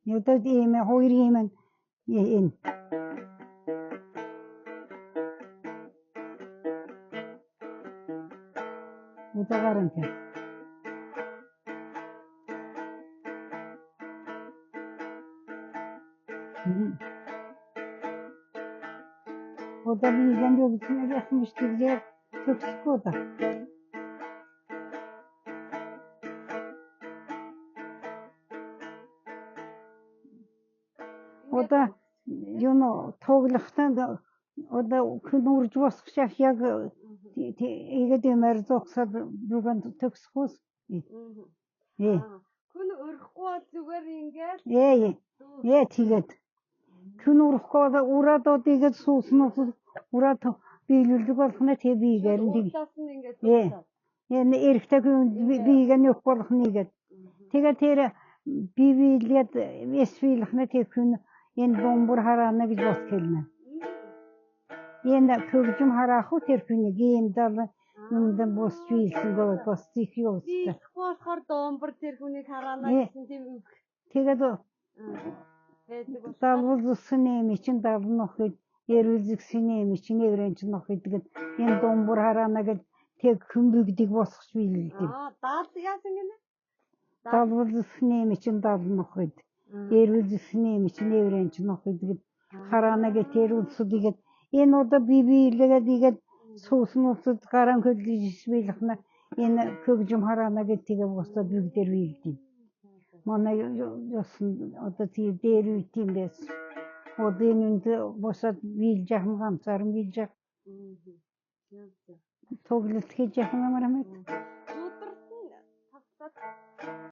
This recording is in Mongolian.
Одоо ийм хоёр ийм энэ. Одоо гарантай. Одоо виган өгсөн яасан биш тэгээд төгсөхгүй да. Одоо юм тоглохтаа одоо хүн урж босгох яг игээд юмар зогсоод бүгэн төгсөхөөс. Хүн өрөхгүй зүгээр ингээд. Тэгээд хүн урахгүй ураад игээд сууснаас ураад биелүүлдэг болохна тэг бигээр нэг. Эрэхтэй биегэ нөх болох нэгэд. Тэгээд тэр биелээд эсвэлхнэ тэг хүн энэ бомбор хараана гэж бос хэлнэ. Энэ төгжим хараах тэр хүнийг ийм дал үнэн бос биелсэн гоо бос тийхиос. Болохоор бомбор тэр хүнийг хараана гэсэн тийм үг. Тэгээд Давулсан нэмий чин давнах хэд эрүүлзэгсэн нэмий чин эврэн чин нөх гэдэг энэ бомбор хараана гэж тэг хүмбигдэг босгож биелдэг. Дал яасан гинэ? Давулсан нэмий чин давнах хэд эрүүлзэгсэн нэмий чин эврэн чин нөх гэдэг хараана гэж тэр үлсүүдийг энэ одоо биелгээд игээд сууснуудад гаран хөдлөж биелхнэ энэ хөгжим хараана гэж тэгээ босоод бүгдээр биелдэг. Манай ясан одоо тий дээр үтим дэс. Одоо энэ босоод биелж яхан ганцаар биелж яг. Тоглолт хийж яхан амармэт.